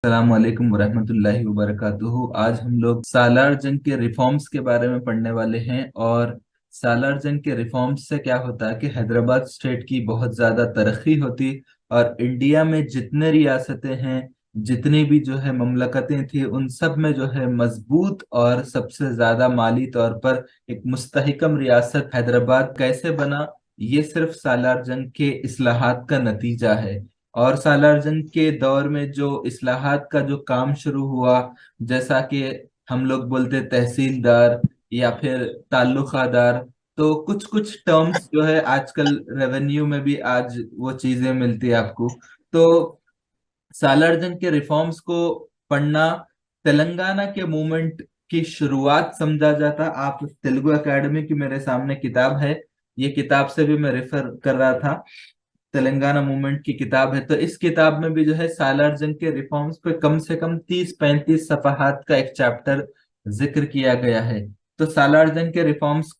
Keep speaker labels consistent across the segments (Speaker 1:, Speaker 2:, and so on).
Speaker 1: अस्सलाम वालेकुम वरहमतुल्लाहि वबरकातुहू। आज हम लोग सालार जंग के रिफॉर्म्स के बारे में पढ़ने वाले हैं। और सालार जंग के रिफॉर्म्स से क्या होता है कि हैदराबाद स्टेट की बहुत ज्यादा तरक्की होती, और इंडिया में जितने रियासतें हैं, जितनी भी जो है ममलकतें थी, उन सब में जो है मजबूत और सबसे ज्यादा माली तौर पर एक मुस्तहकम रियासत हैदराबाद कैसे बना, ये सिर्फ सालार जंग के इस्लाहात का नतीजा है। और सालार जंग के दौर में जो इस्लाहात का जो काम शुरू हुआ, जैसा कि हम लोग बोलते तहसीलदार या फिर ताल्लुकादार, तो कुछ कुछ टर्म्स जो है आजकल रेवेन्यू में भी आज वो चीजें मिलती है आपको। तो सालार जंग के रिफॉर्म्स को पढ़ना तेलंगाना के मूवमेंट की शुरुआत समझा जाता। आप तेलुगु एकेडमी की मेरे सामने किताब है, ये किताब से भी मैं रेफर कर रहा था। तेलंगाना मूवमेंट की किताब है, तो इस किताब में भी जो है सालार जंग के रिफॉर्म्स पे कम से कम 30-35 सफाहात का एक चैप्टर जिक्र किया गया है। तो सालार जंग के रिफॉर्म्स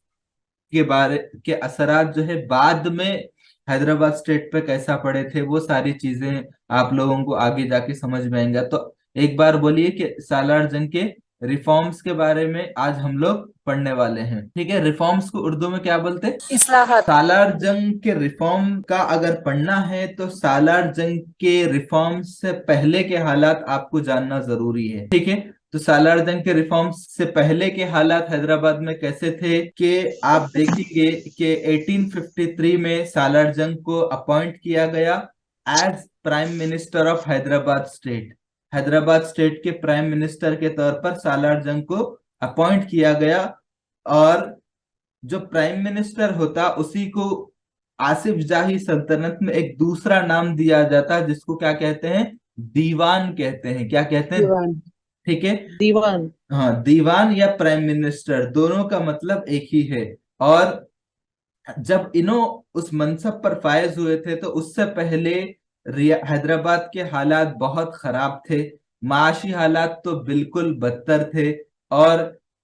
Speaker 1: के बारे के असरात जो है बाद में हैदराबाद स्टेट पे कैसा पड़े थे, वो सारी चीजें आप लोगों को आगे जाके समझ में आएंगे। तो एक बार बोलिए कि सालार जंग के रिफॉर्म्स के बारे में आज हम लोग पढ़ने वाले हैं। ठीक है, रिफॉर्म्स को उर्दू में क्या बोलते हैं?
Speaker 2: इस्लाहत।
Speaker 1: सालार जंग के रिफॉर्म का अगर पढ़ना है तो सालार जंग के रिफॉर्म से पहले के हालात आपको जानना जरूरी है। ठीक है, तो सालार जंग के रिफॉर्म्स से पहले के हालात हैदराबाद में कैसे थे कि आप देखेंगे कि 1853 में सालार जंग को अपॉइंट किया गया as prime minister of Hyderabad state. Hyderabad state के प्राइम मिनिस्टर के तौर पर सालार जंग को अपॉइंट किया गया। और जो प्राइम मिनिस्टर होता उसी को आसिफ जाही सल्तनत में एक दूसरा नाम दिया जाता, जिसको क्या कहते हैं? दीवान कहते हैं। क्या कहते हैं?
Speaker 2: दीवान।
Speaker 1: ठीक है।
Speaker 2: दीवान।
Speaker 1: हाँ, दीवान या प्राइम मिनिस्टर दोनों का मतलब एक ही है। और जब इन्हों उस मनसब पर फायज हुए थे तो उससे पहले हैदराबाद के हालात बहुत खराब थे। माशी हालात तो बिल्कुल बदतर थे। और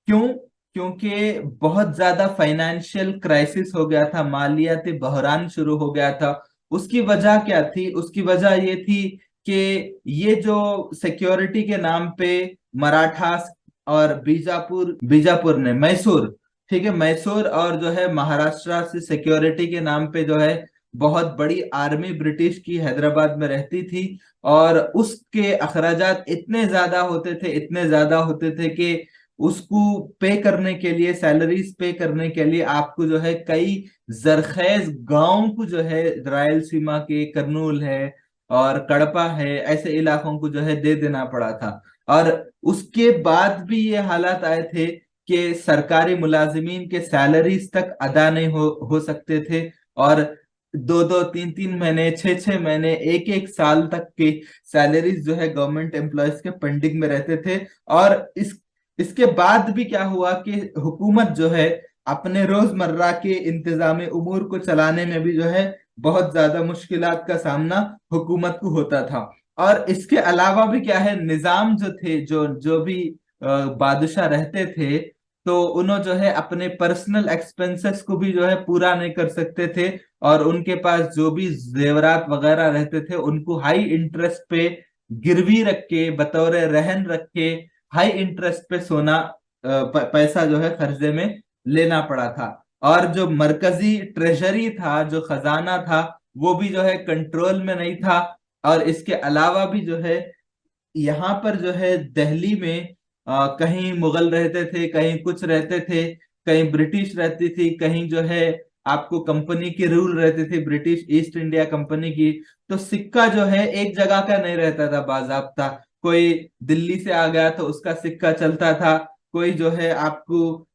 Speaker 1: क्यों? क्योंकि बहुत ज्यादा फाइनेंशियल क्राइसिस हो गया था, मालियाती बहरान शुरू हो गया था। उसकी वजह क्या थी? उसकी वजह ये थी कि ये जो सिक्योरिटी के नाम पे मराठास और बीजापुर बीजापुर ने मैसूर, ठीक है, मैसूर और जो है महाराष्ट्र से सिक्योरिटी के नाम पे जो है बहुत बड़ी आर्मी ब्रिटिश की हैदराबाद में रहती थी। और उसके अखराजात इतने ज्यादा होते थे, इतने ज्यादा होते थे कि उसको पे करने के लिए, सैलरीज पे करने के लिए आपको जो है कई जरखेज गांव को जो है रायलसीमा के करनूल है और कड़पा है, ऐसे इलाकों को जो है दे देना पड़ा था। और उसके बाद भी ये हालात आए थे कि सरकारी मुलाजिमीन के सैलरीज तक अदा नहीं हो सकते थे। और 2-2 3-3 महीने, 6-6 महीने, 1-1 साल तक की सैलरीज जो है गवर्नमेंट एम्प्लॉयज के पेंडिंग में रहते थे। और इसके बाद भी क्या हुआ कि हुकूमत जो है अपने रोजमर्रा के इंतजामी उमूर को चलाने में भी जो है बहुत ज्यादा मुश्किलात का सामना हुकूमत को होता था। और इसके अलावा भी क्या है, निजाम जो थे, जो जो भी बादशाह रहते थे, तो उन्होंने जो है अपने पर्सनल एक्सपेंसेस को भी जो है पूरा नहीं कर सकते थे। और उनके पास जो भी जेवरात वगैरह रहते थे उनको हाई इंटरेस्ट पे गिरवी रख के, बतौर रहन रख के, हाई इंटरेस्ट पे सोना, पैसा जो है कर्जे में लेना पड़ा था। और जो मरकजी ट्रेजरी था, जो खजाना था, वो भी जो है कंट्रोल में नहीं था। और इसके अलावा भी जो है यहाँ पर जो है दिल्ली में कहीं मुगल रहते थे, कहीं कुछ रहते थे, कहीं ब्रिटिश रहती थी, कहीं जो है आपको कंपनी की रूल रहती थी, ब्रिटिश ईस्ट इंडिया कंपनी की। तो सिक्का जो है एक जगह का नहीं रहता था बाजाब्ता। कोई दिल्ली से आ गया तो उसका सिक्का चलता था, कोई जो है आपको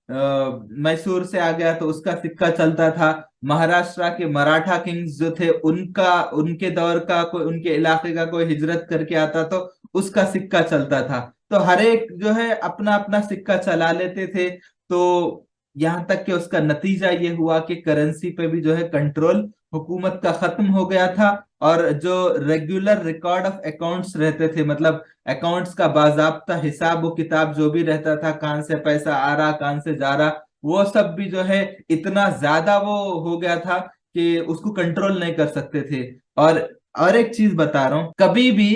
Speaker 1: मैसूर से आ गया तो उसका सिक्का चलता था। महाराष्ट्र के मराठा किंग्स जो थे, उनका, उनके दौर का कोई, उनके इलाके का कोई हिजरत करके आता तो उसका सिक्का चलता था। तो हर एक जो है अपना अपना सिक्का चला लेते थे। तो यहाँ तक कि उसका नतीजा ये हुआ कि करेंसी पे भी जो है कंट्रोल हुकूमत का खत्म हो गया था। और जो रेगुलर रिकॉर्ड ऑफ अकाउंट्स रहते थे, मतलब अकाउंट्स का बाजाब्ता हिसाब व किताब जो भी रहता था, कहाँ से पैसा आ रहा, कहाँ से जा रहा, वो सब भी जो है इतना ज्यादा वो हो गया था कि उसको कंट्रोल नहीं कर सकते थे। और एक चीज बता रहा हूँ, कभी भी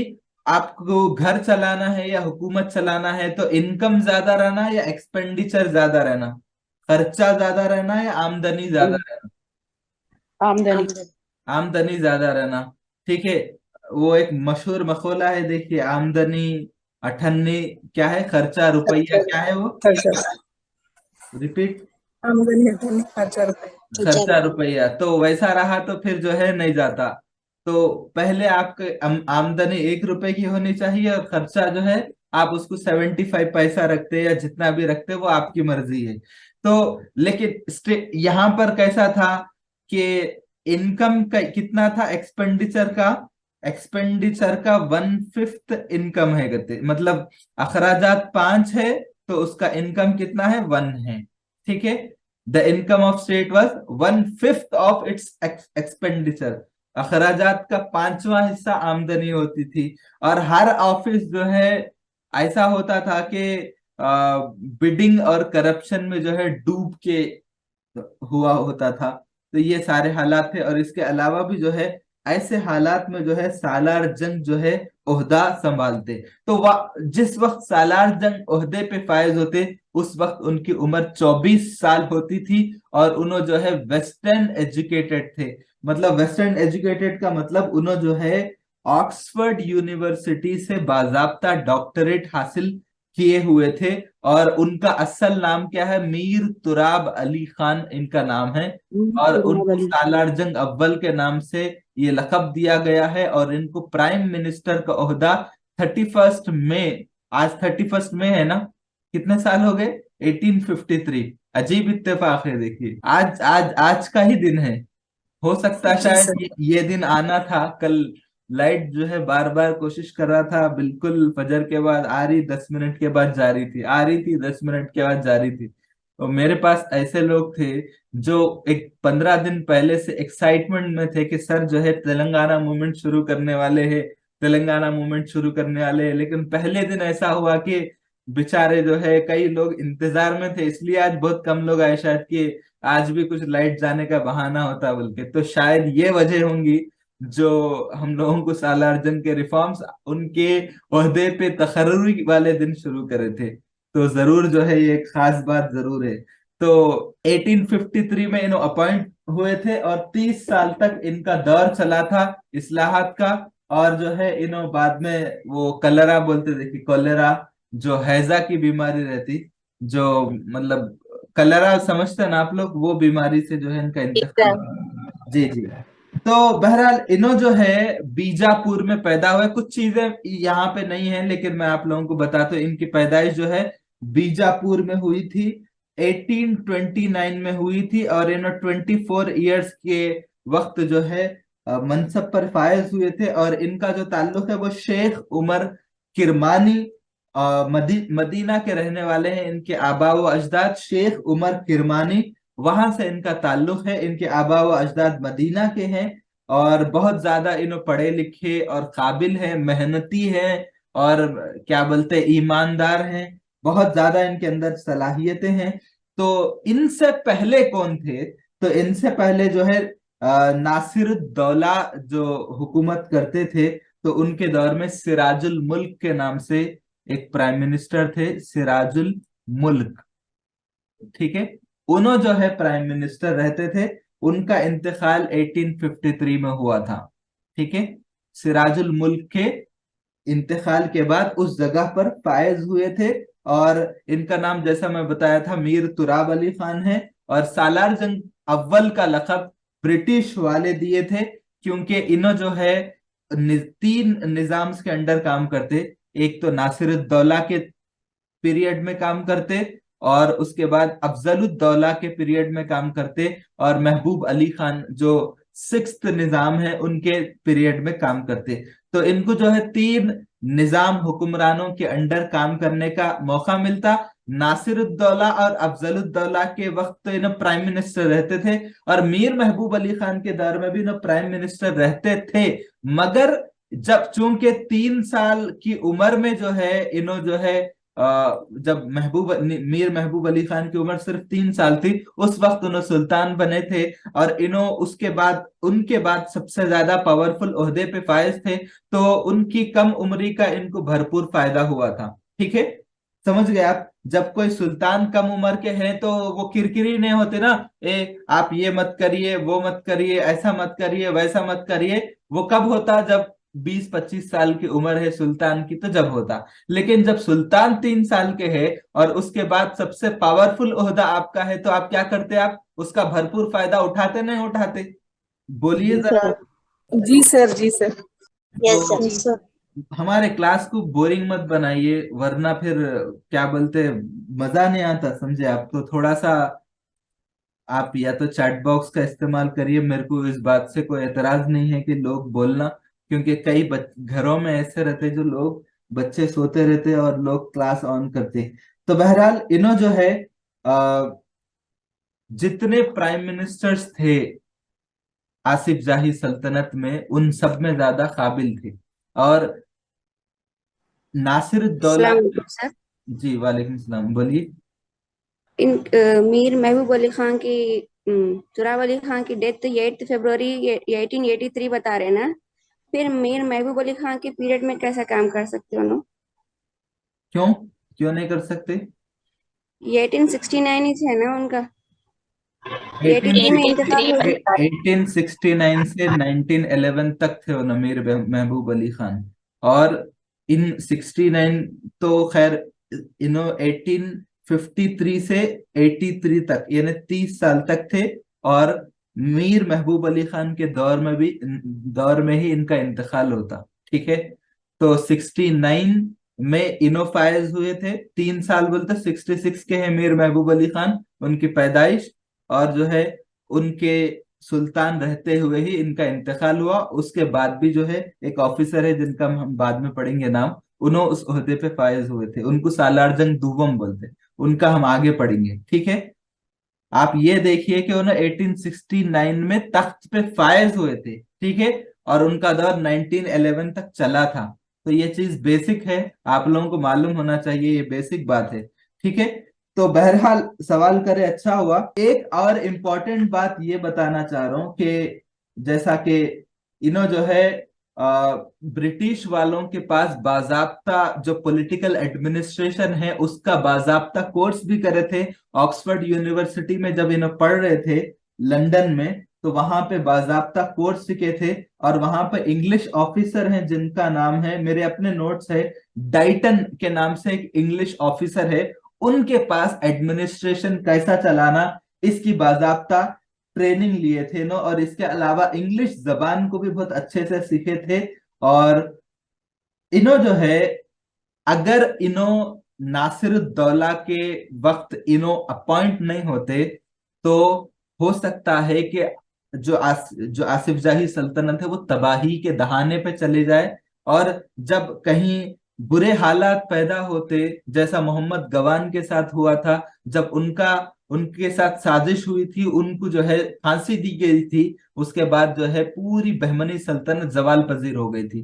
Speaker 1: आपको घर चलाना है या हुकूमत चलाना है तो इनकम ज्यादा रहना या एक्सपेंडिचर ज्यादा रहना, खर्चा ज्यादा रहना या आमदनी ज्यादा रहना?
Speaker 2: आमदनी।
Speaker 1: आमदनी ज्यादा रहना। ठीक है। वो एक मशहूर मकौला है, देखिए, आमदनी अठन्नी क्या है, खर्चा रुपया
Speaker 2: खर्चा।
Speaker 1: क्या है वो,
Speaker 2: खर्चा।
Speaker 1: रिपीट।
Speaker 2: आमदनी है तो खर्चा रुपए।
Speaker 1: खर्चा रुपया, तो वैसा रहा तो फिर जो है नहीं जाता। तो पहले आपके आमदनी 1 रुपए की होनी चाहिए और खर्चा जो है आप उसको 75 पैसा रखते या जितना भी रखते, वो आपकी मर्जी है। तो लेकिन यहाँ पर कैसा था कि इनकम का कितना था, एक्सपेंडिचर का 1/5 इनकम है, गते मतलब अखराजात 5 है तो उसका इनकम कितना है, 1 है। ठीक है। The income of state was 1/5 of its expenditure. अखराजात का 5वां हिस्सा आमदनी होती थी। और हर ऑफिस जो है ऐसा होता था कि बिडिंग और करप्शन में जो है डूब के हुआ होता था। तो ये सारे हालात थे, और इसके अलावा भी जो है ऐसे हालात में जो है सालार जंग जो है ओहदा संभालते। तो जिस वक्त सालार जंग ओहदे पे फायज होते, उस वक्त उनकी उम्र 24 साल होती थी। और उन्होंने जो है वेस्टर्न एजुकेटेड थे। मतलब वेस्टर्न एजुकेटेड का मतलब उन्होंने जो है ऑक्सफोर्ड यूनिवर्सिटी से बाजाब्ता डॉक्टरेट हासिल किए हुए थे। और उनका असल नाम क्या है, मीर तुराब अली खान इनका नाम है। और उनको
Speaker 2: बली।
Speaker 1: सालार जंग अव्वल के नाम से ये लकब दिया गया है। और इनको प्राइम मिनिस्टर का ओहदा 31 मई, आज 31 मई है ना, कितने साल हो गए, 1853। अजीब इत्तेफाक है, देखिए आज आज आज का ही दिन है। हो सकता है
Speaker 2: जी
Speaker 1: शायद
Speaker 2: सर।
Speaker 1: ये दिन आना था कल। लाइट जो है बार बार कोशिश कर रहा था, बिल्कुल फजर के बाद आ रही, 10 मिनट के बाद जा रही थी, आ रही थी, 10 मिनट के बाद जा रही थी। तो मेरे पास ऐसे लोग थे जो एक 15 दिन पहले से एक्साइटमेंट में थे कि सर जो है तेलंगाना मूवमेंट शुरू करने वाले हैं, तेलंगाना मूवमेंट शुरू करने वाले हैं। लेकिन पहले दिन ऐसा हुआ कि बेचारे जो है कई लोग इंतजार में थे, इसलिए आज बहुत कम लोग आए, शायद कि आज भी कुछ लाइट जाने का बहाना होता बोल के। तो शायद ये वजह होंगी जो हम लोगों को सालारजंग के रिफॉर्म्स उनके ओहदे पे तकर्रुरी वाले दिन शुरू करे थे। तो जरूर जो है ये एक खास बात जरूर है। तो 1853 में इन्हों अपॉइंट हुए थे और 30 साल तक इनका दौर चला था इस्लाहात का। और जो है इन्हों बाद में वो कलरा बोलते, देखिए कॉलेरा, जो हैजा की बीमारी रहती, जो मतलब कलरा समझते हैं ना आप लोग, वो बीमारी से जो है इनका इंतकाल।
Speaker 2: एकदम।
Speaker 1: जी जी। तो बहरहाल इन्हों जो है बीजापुर में पैदा हुए। कुछ चीजें यहाँ पे नहीं है लेकिन मैं आप लोगों को बताता हूँ, इनकी पैदाइश जो है बीजापुर में हुई थी, 1829 में हुई थी। और इन्हों 24 ईयर्स के वक्त जो है मनसब पर फायज हुए थे। और इनका जो ताल्लुक है वो शेख उमर किरमानी, मदीना के रहने वाले हैं। इनके आबा व अजदाद शेख उमर किरमानी, वहां से इनका ताल्लुक है। इनके आबा व अजदाद मदीना के हैं। और बहुत ज्यादा इन्हों पढ़े लिखे और काबिल हैं, मेहनती हैं, और क्या बोलते हैं, ईमानदार हैं। बहुत ज्यादा इनके अंदर सलाहियतें हैं। तो इनसे पहले कौन थे? तो इनसे पहले जो है नासिरुद्दौला जो हुकूमत करते थे, तो उनके दौर में सिराजुल मुल्क के नाम से एक प्राइम मिनिस्टर थे, सिराजुल मुल्क। ठीक है। उन्होंने जो है प्राइम मिनिस्टर रहते थे। उनका इंतकाल 1853 में हुआ था। ठीक है। सिराजुल मुल्क के इंतकाल के बाद उस जगह पर फायज हुए थे। और इनका नाम जैसा मैं बताया था मीर तुराब अली खान है। और सालार जंग अव्वल का लक़ब ब्रिटिश वाले दिए थे, क्योंकि इन्हों जो है 3 निजाम्स के अंडर काम करते। एक तो नासिरुद्दौला के पीरियड में काम करते, और उसके बाद अफजलुद्दौला के पीरियड में काम करते, और महबूब अली खान जो 6th निजाम है उनके पीरियड में काम करते। तो इनको जो है 3 निजाम हुक्मरानों के अंडर काम करने का मौका मिलता। नासिरुद्दौला और अफजलुद्दौला के वक्त तो इन्हें प्राइम मिनिस्टर रहते थे, और मीर महबूब अली खान के दौर में भी इन्हें प्राइम मिनिस्टर रहते थे। मगर जब चूंकि 3 साल की उम्र में जो है इन्हों जो है जब मीर महबूब अली खान की उम्र सिर्फ 3 साल थी, उस वक्त उन्होंने सुल्तान बने थे। और इन्हों उसके बाद उनके बाद सबसे ज्यादा पावरफुल ओहदे पे फायज थे, तो उनकी कम उम्री का इनको भरपूर फायदा हुआ था। ठीक है, समझ गए आप? जब कोई सुल्तान कम उम्र के हैं तो वो किरकिरी नहीं होते ना, आप ये मत करिए, वो मत करिए, ऐसा मत करिए, वैसा मत करिए। वो कब होता? जब 20-25 साल की उम्र है सुल्तान की, तो जब होता। लेकिन जब सुल्तान 3 साल के हैं और उसके बाद सबसे पावरफुल ओहदा आपका है, तो आप क्या करते? आप उसका भरपूर फायदा उठाते नहीं उठाते? बोलिए
Speaker 2: जी
Speaker 1: जरा।
Speaker 2: सर। जी सर, जी सर।
Speaker 3: यस
Speaker 1: तो
Speaker 3: सर।
Speaker 2: Yes sir.
Speaker 1: हमारे क्लास को बोरिंग मत बनाइए, वरना फिर क्या बोलते, मजा नहीं आता, समझे आप? तो थोड़ा सा आप या तो चैट बॉक्स का इस्तेमाल करिए। मेरे को इस बात से कोई एतराज नहीं है कि लोग बोलना, क्योंकि कई घरों में ऐसे रहते जो लोग, बच्चे सोते रहते और लोग क्लास ऑन करते। तो बहरहाल इन्हों जो है, आ, जितने प्राइम मिनिस्टर्स थे आसिफ जाही सल्तनत में, उन सब में ज्यादा काबिल थे। और नासिरुद्दौला,
Speaker 3: अस्सलाम वालेकुम सर।
Speaker 1: जी वालेकुम सलाम, बोलिए।
Speaker 3: मीर महबूब अली खान की तुराब अली खान की डेथ 8 फरवरी 1883 बता रहे ना। फिर मीर महबूब अली खान के पीरियड में कैसा काम कर सकते हो ना?
Speaker 1: क्यों? क्यों नहीं कर सकते?
Speaker 3: ये 1869 ही है ना उनका। ये 83 में इंतकाल हो गया।
Speaker 1: 1869 से 1911 तक थे वो नमीर महबूब अली खान। और इन 69, तो खैर, इन्हों 1853 से 83 तक, यानी 30 साल तक थे। और मीर महबूब अली खान के दौर में ही इनका इंतकाल होता। ठीक है, तो 69 में इनो फायज हुए थे, 3 साल बोलते, 66 के हैं मीर महबूब अली खान, उनकी पैदाइश। और जो है, उनके सुल्तान रहते हुए ही इनका इंतकाल हुआ। उसके बाद भी जो है, एक ऑफिसर है जिनका हम बाद में पढ़ेंगे नाम, उन्होंने उस ओहदे पे फायज हुए थे, उनको सालार जंग दुवम बोलते, उनका हम आगे पढ़ेंगे। ठीक है, आप ये देखिए कि उन्हें 1869 में तख्त पे फायज हुए थे। ठीक है, और उनका दौर 1911 तक चला था। तो ये चीज बेसिक है, आप लोगों को मालूम होना चाहिए, ये बेसिक बात है। ठीक है, तो बहरहाल सवाल करे, अच्छा हुआ। एक और इम्पोर्टेंट बात ये बताना चाह रहा हूँ कि जैसा कि इन्हों जो है, ब्रिटिश वालों के पास बाजाब्ता जो पॉलिटिकल एडमिनिस्ट्रेशन है उसका बाजाब्ता कोर्स भी करे थे। ऑक्सफोर्ड यूनिवर्सिटी में जब इन्हें पढ़ रहे थे लंदन में, तो वहां पे बाजाब्ता कोर्स सीखे थे। और वहां पे इंग्लिश ऑफिसर हैं जिनका नाम है, मेरे अपने नोट्स है, डाइटन के नाम से एक इंग्लिश ऑफिसर है। उनके पास एडमिनिस्ट्रेशन कैसा चलाना, इसकी बाजाब्ता ट्रेनिंग लिए थे नो। और इसके अलावा इंग्लिश जबान को भी बहुत अच्छे से सीखे थे। और इन्हों जो है, अगर इन्हों नासिरुद्दौला के वक्त इन्हों अपॉइंट नहीं होते, तो हो सकता है कि जो आसिफ जाही सल्तनत है वो तबाही के दहाने पे चले जाए। और जब कहीं बुरे हालात पैदा होते, जैसा मोहम्मद गवान के साथ हुआ था, जब उनके साथ साजिश हुई थी, उनको जो है फांसी दी गई थी, उसके बाद जो है पूरी बहमनी सल्तनत जवाल पजीर हो गई थी,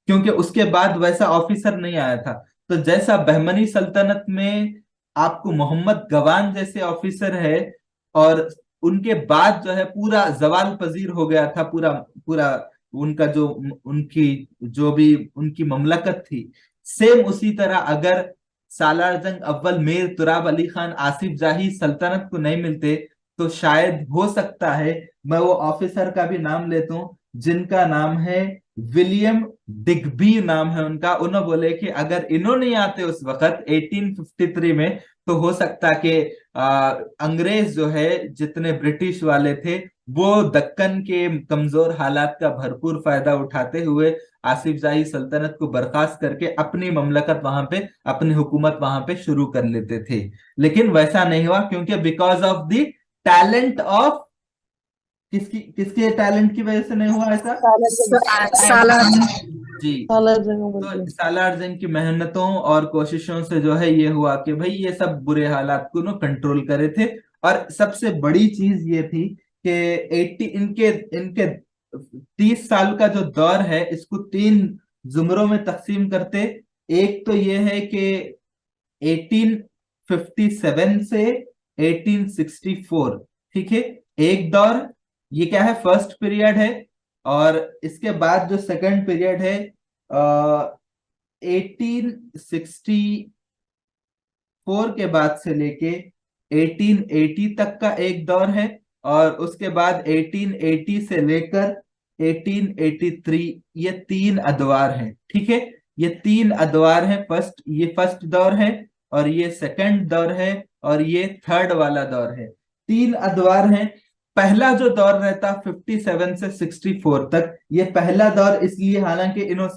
Speaker 1: क्योंकि उसके बाद वैसा ऑफिसर नहीं आया था। तो जैसा बहमनी सल्तनत में आपको मोहम्मद गवान जैसे ऑफिसर है, और उनके बाद जो है पूरा जवाल पजीर हो गया था, पूरा पूरा उनका जो उनकी जो भी उनकी ममलकत थी, सेम उसी तरह अगर सालार जंग अव्वल मीर तुराब अली खान आसिफ जाही सल्तनत को नहीं मिलते, तो शायद हो सकता है, मैं वो ऑफिसर का भी नाम लेता हूँ जिनका नाम है विलियम डिग्बी नाम है उनका। उन्होंने बोले कि अगर इन्हों नहीं आते उस वक्त 1853 में, तो हो सकता कि अंग्रेज जो है, जितने ब्रिटिश वाले थे, वो दक्कन के कमजोर हालात का भरपूर फायदा उठाते हुए आसिफ जाही सल्तनत को बर्खास्त करके अपनी ममलकत वहां पे, अपनी हुकूमत वहां पे शुरू कर लेते थे। लेकिन वैसा नहीं हुआ, क्योंकि because of the talent of, किसकी किसके टैलेंट की वजह से नहीं हुआ ऐसा?
Speaker 2: सालार
Speaker 1: जी।
Speaker 2: सालार जंग बोलते
Speaker 1: तो
Speaker 2: हैं।
Speaker 1: सालार जंग की मेहनतों और कोशिशों से जो है ये हुआ कि भाई ये सब बुरे हालात को ना कंट्रोल करे थे। और सबसे बड़ी चीज ये थी कि 80 इनके इनके 30 साल का जो दौर है, इसको 3 जुमरों में तकसीम करते। एक तो ये है कि 1857 से 1864, ठीक है, एक दौर। ये क्या है, फर्स्ट पीरियड है। और इसके बाद जो सेकंड पीरियड है 1864 के बाद से लेके 1880 तक का एक दौर है। और उसके बाद 1880 से लेकर 1883, ये तीन अदवार हैं, ठीक है। ये तीन अदवार है, ये फर्स्ट दौर है, और ये सेकंड दौर है, और ये थर्ड वाला दौर है। तीन अदवार हैं। पहला जो दौर रहता 57 से 64 तक, ये पहला दौर इसलिए, हालांकि इन्हों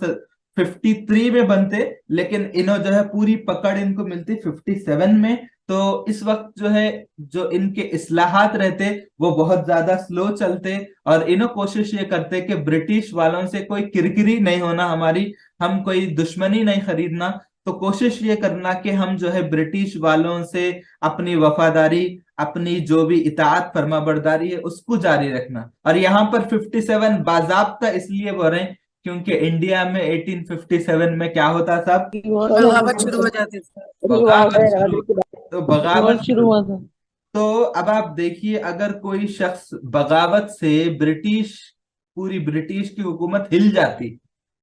Speaker 1: 53 में बनते, लेकिन इन्हों जो है पूरी पकड़ इनको मिलती 57 में। तो इस वक्त जो है, जो इनके इस्लाहात रहते वो बहुत ज्यादा स्लो चलते, और इन्हों कोशिश ये करते कि ब्रिटिश वालों से कोई किरकिरी नहीं होना हमारी, हम कोई दुश्मनी नहीं खरीदना। तो कोशिश ये करना कि हम जो है ब्रिटिश वालों से अपनी वफादारी, अपनी जो भी इताअत फर्मा बरदारी है उसको जारी रखना। और यहाँ पर 57 बाज़ाब्ता इसलिए बोल रहे हैं क्योंकि इंडिया में 1857 में क्या होता साहब,
Speaker 2: बगावत शुरू हो जाती थी।
Speaker 1: बगावत शुरू। तो बगावत
Speaker 2: शुरू हुआ था।
Speaker 1: तो अब आप देखिए, अगर कोई शख्स बगावत से ब्रिटिश, पूरी ब्रिटिश की हुकूमत हिल जाती,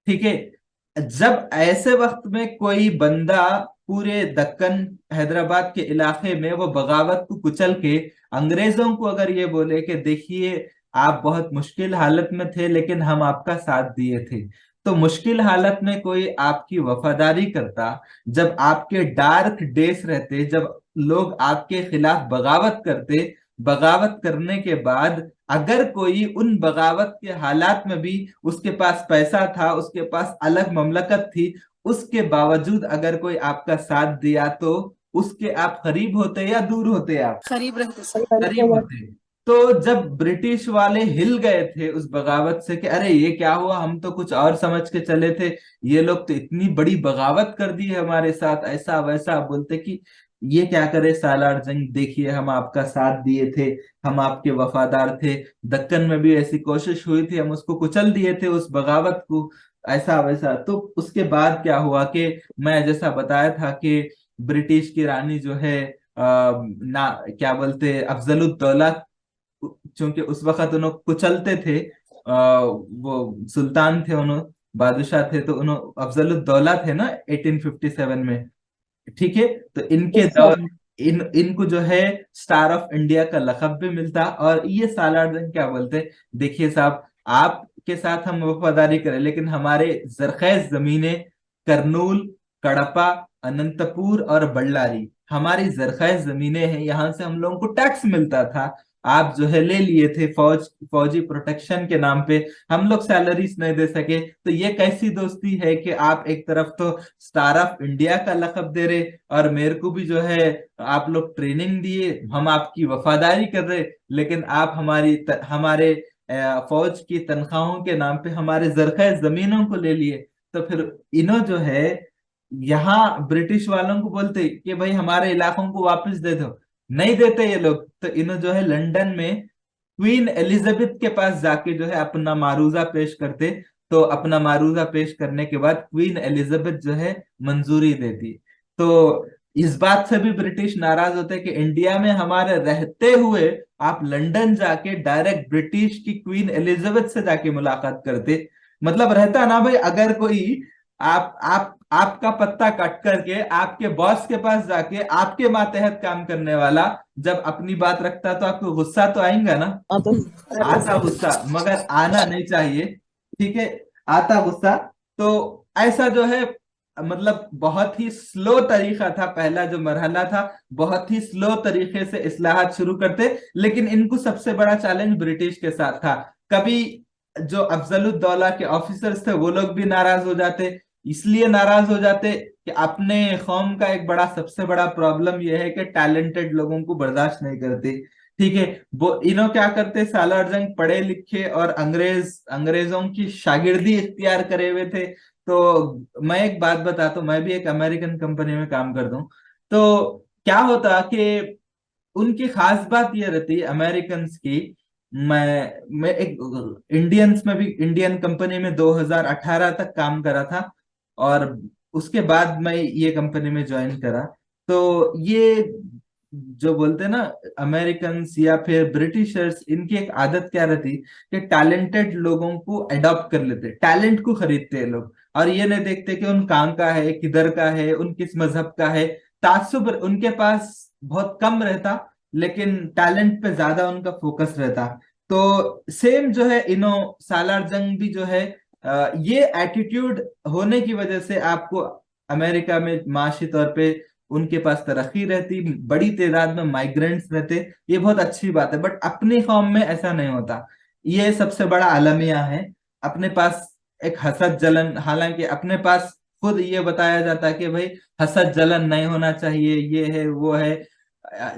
Speaker 1: ठीक है, जब ऐसे वक्त में कोई बंदा पूरे दक्कन हैदराबाद के इलाके में वो बगावत को कुचल के अंग्रेजों को अगर ये बोले कि देखिए आप बहुत मुश्किल हालत में थे लेकिन हम आपका साथ दिए थे, तो मुश्किल हालत में कोई आपकी वफादारी करता, जब आपके डार्क डेज रहते, जब लोग आपके खिलाफ बगावत करते, बगावत करने के बाद अगर कोई उन बगावत के हालात में भी उसके पास पैसा था, उसके पास अलग ममलकत थी, उसके बावजूद अगर कोई आपका साथ दिया, तो उसके आप करीब होते या दूर होते, आप
Speaker 2: करीब रहते।
Speaker 1: करीब होते। तो जब ब्रिटिश वाले हिल गए थे उस बगावत से कि अरे ये क्या हुआ, हम तो कुछ और समझ के चले थे, ये लोग तो इतनी बड़ी बगावत कर दी है हमारे साथ, ऐसा वैसा, बोलते कि ये क्या करे सालार जंग, देखिए हम आपका साथ दिए थे, हम आपके वफादार थे, दक्कन में भी ऐसी कोशिश हुई थी, हम उसको कुचल दिए थे उस बगावत को, ऐसा वैसा। तो उसके बाद क्या हुआ कि मैं जैसा बताया था कि ब्रिटिश की रानी जो है ना, क्या बोलते, अफजलुद्दौला, चूंकि उस वक्त उन्होंने कुचलते थे, वो सुल्तान थे, उन्होंने बादशाह थे, तो उन्होंने अफजलुद्दौला थे ना 1857 में, ठीक है। तो इनके दौर, इनको जो है स्टार ऑफ इंडिया का लकब भी मिलता। और ये सालार जंग क्या बोलते, देखिए साहब, आपके साथ हम वफादारी करें लेकिन हमारे जरखेज जमीनें करनूल, कड़पा, अनंतपुर और बल्लारी हमारी जरखेज जमीनें हैं, यहाँ से हम लोगों को टैक्स मिलता था, आप जो है ले लिए थे फौजी प्रोटेक्शन के नाम पे, हम लोग सैलरीज नहीं दे सके। तो ये कैसी दोस्ती है कि आप एक तरफ तो स्टार ऑफ इंडिया का लकब दे रहे, और मेरे को भी जो है आप लोग ट्रेनिंग दिए, हम आपकी वफादारी कर रहे, लेकिन आप हमारे फौज की तनख्वाहों के नाम पे हमारे जरखे जमीनों को ले लिए। तो फिर इन्हों जो है यहाँ ब्रिटिश वालों को बोलते कि भाई हमारे इलाकों को वापस दे दो, नहीं देते ये लोग। तो इन्हों जो है लंदन में क्वीन एलिजाबेथ के पास जाके जो है अपना मारूजा पेश करते। तो अपना मारूजा पेश करने के बाद क्वीन एलिजाबेथ जो है मंजूरी देती। तो इस बात से भी ब्रिटिश नाराज होते कि इंडिया में हमारे रहते हुए आप लंदन जाके डायरेक्ट ब्रिटिश की क्वीन एलिजाबेथ से जाके मुलाकात करते। मतलब रहता ना भाई, अगर कोई आप आपका पत्ता कट करके आपके बॉस के पास जाके आपके मातहत काम करने वाला जब अपनी बात रखता, तो आपको गुस्सा तो आएगा ना, आता गुस्सा, मगर आना नहीं चाहिए, ठीक है, आता गुस्सा। तो ऐसा जो है, मतलब बहुत ही स्लो तरीका था, पहला जो मरहला था, बहुत ही स्लो तरीके से इस्लाहात शुरू करते। लेकिन इनको सबसे बड़ा चैलेंज ब्रिटिश के साथ था। कभी जो अफजलुद्दौला के ऑफिसर्स थे वो लोग भी नाराज हो जाते, इसलिए नाराज हो जाते कि अपने कौम का एक बड़ा, सबसे बड़ा प्रॉब्लम यह है कि टैलेंटेड लोगों को बर्दाश्त नहीं करते, ठीक है। वो इन्हों क्या करते, सालार जंग पढ़े लिखे और अंग्रेजों की शागिर्दी इख्तियार करे हुए थे। तो मैं एक बात बताता हूँ, मैं भी एक अमेरिकन कंपनी में काम करता हूँ। तो क्या होता कि उनकी खास बात ये रहती है अमेरिकन की, मैं एक इंडियंस में भी, इंडियन कंपनी में 2018 तक काम करा था, और उसके बाद मैं ये कंपनी में ज्वाइन करा। तो ये जो बोलते हैं ना अमेरिकन या फिर ब्रिटिशर्स, इनकी एक आदत क्या रहती कि टैलेंटेड लोगों को अडॉप्ट कर लेते, टैलेंट को खरीदते हैं लोग, और ये नहीं देखते कि उन कहाँ का है, किधर का है, उन किस मजहब का है। तासुब उनके पास बहुत कम रहता, लेकिन टैलेंट पे ज्यादा उनका फोकस रहता। तो सेम जो है इनो सालार जंग भी जो है ये एटीट्यूड होने की वजह से आपको अमेरिका में माशी तौर पे उनके पास तरक्की रहती, बड़ी तादाद में माइग्रेंट्स रहते, ये बहुत अच्छी बात है। बट अपनी कौम में ऐसा नहीं होता, ये सबसे बड़ा अलमिया है। अपने पास एक हसद जलन, हालांकि अपने पास खुद ये बताया जाता है कि भाई हसद जलन नहीं होना चाहिए, ये है वो है।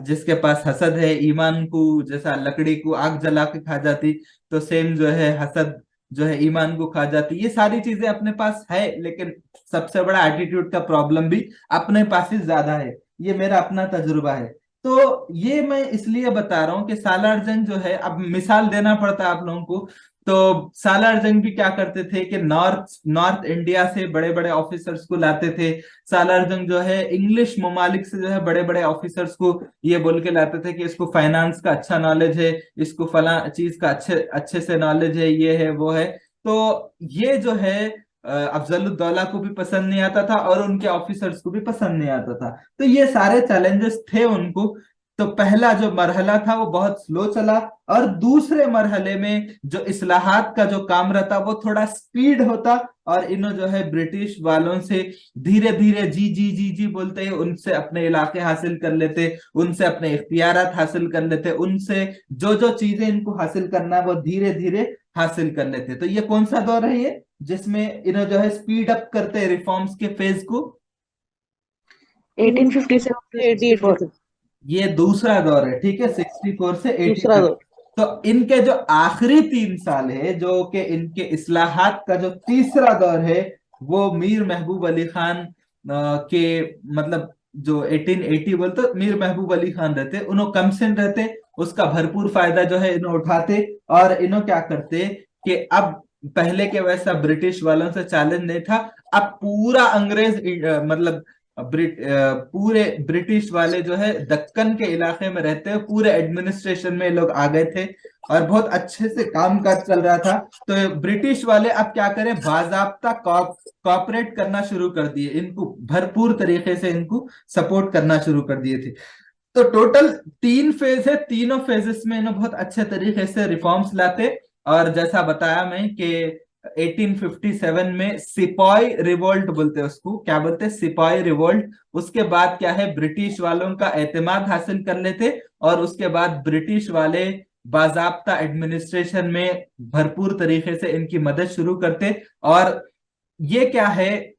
Speaker 1: जिसके पास हसद है, ईमान को जैसा लकड़ी को आग जला के खा जाती, तो सेम जो है हसद जो है ईमान को खा जाती। ये सारी चीजें अपने पास है, लेकिन सबसे बड़ा एटीट्यूड का प्रॉब्लम भी अपने पास ही ज्यादा है। ये मेरा अपना तजुर्बा है। तो ये मैं इसलिए बता रहा हूँ कि सालार जंग जो है, अब मिसाल देना पड़ता है आप लोगों को। तो सालार जंग भी क्या करते थे कि नॉर्थ नॉर्थ इंडिया से बड़े बड़े ऑफिसर्स को लाते थे। सालार जंग जो है इंग्लिश ममालिक से जो है बड़े बड़े ऑफिसर्स को ये बोल के लाते थे कि इसको फाइनेंस का अच्छा नॉलेज है, इसको फला चीज का अच्छे अच्छे से नॉलेज है, ये है वो है। तो ये जो है अफजलुद्दौला को भी पसंद नहीं आता था और उनके ऑफिसर्स को भी पसंद नहीं आता था। तो ये सारे चैलेंजेस थे उनको। तो पहला जो मरहला था वो बहुत स्लो चला, और दूसरे मरहले में जो इस्लाहात का जो काम रहता वो थोड़ा स्पीड होता। और इन्हों जो है ब्रिटिश वालों से धीरे धीरे जी जी जी जी बोलते हैं, उनसे अपने इलाके हासिल कर लेते, उनसे अपने इख्तियारात हासिल कर लेते, उनसे जो जो चीजें इनको हासिल करना वो धीरे धीरे हासिल कर लेते। तो ये कौन सा दौर है ये जिसमें इन्हों जो है स्पीड अप करते हैं रिफॉर्म्स के फेज को?
Speaker 4: 1857 से 84।
Speaker 1: ये दूसरा दौर है, ठीक है, 64 से 80
Speaker 4: दूसरा
Speaker 1: तक।
Speaker 4: दौर।
Speaker 1: तो इनके जो आखिरी 3 साल है, जो कि इनके इस्लाहात का जो तीसरा दौर है, वो मीर महबूब अली खान के मतलब जो 1880 बोलते मीर महबूब अली खान रहते, उन्हों कमसिन रहते, उसका भरपूर फायदा जो है इन्हों उठाते। और इन्हों क्या करते कि अब पहले के वैसा ब्रिटिश वालों से चैलेंज नहीं था, अब पूरा अंग्रेज मतलब पूरे ब्रिटिश वाले जो है दक्कन के इलाके में रहते हैं, पूरे एडमिनिस्ट्रेशन में लोग आ गए थे और बहुत अच्छे से कामकाज चल रहा था। तो ब्रिटिश वाले अब क्या करें, बाजाब्ता कॉपरेट करना शुरू कर दिए, इनको भरपूर तरीके से इनको सपोर्ट करना शुरू कर दिए थे। तो टोटल 3 फेज है, तीनों फेजेस में इन्होंने बहुत अच्छे तरीके से रिफॉर्म्स लाते। और जैसा बताया मैं कि 1857 में सिपाही रिवोल्ट बोलते हैं उसको, क्या बोलते हैं, सिपाही रिवोल्ट। उसके बाद क्या है, ब्रिटिश वालों का एतमाद हासिल कर लेते, और उसके बाद ब्रिटिश वाले बाजाब्ता एडमिनिस्ट्रेशन में भरपूर तरीके से इनकी मदद शुरू करते। और ये क्या है,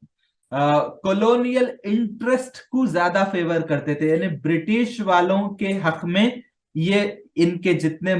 Speaker 1: कॉलोनियल इंटरेस्ट को ज्यादा फेवर करते थे, यानी ब्रिटिश वालों के हक में ये इनके जितने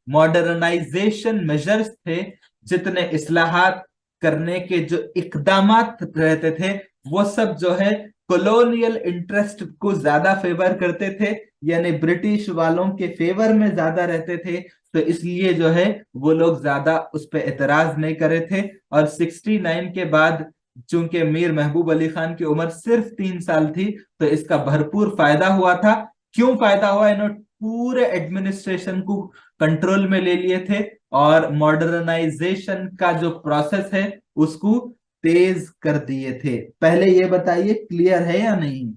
Speaker 1: मॉडर्नाइजेशन मेजर्स थे, जितने इस्लाहात करने के जो इकदामात रहते थे, वो सब जो है कॉलोनियल इंटरेस्ट को ज्यादा फेवर करते थे, यानी ब्रिटिश वालों के फेवर में ज्यादा रहते थे। तो इसलिए जो है वो लोग ज्यादा उस पर एतराज नहीं करे थे। और 69 के बाद चूंकि मीर महबूब अली खान की उम्र सिर्फ 3 साल थी, तो इसका भरपूर फायदा हुआ था। क्यों फायदा हुआ, इन्होंने पूरे एडमिनिस्ट्रेशन को कंट्रोल में ले लिए थे, और मॉडर्नाइजेशन का जो प्रोसेस है उसको तेज कर दिए थे। पहले ये बताइए, क्लियर है या नहीं?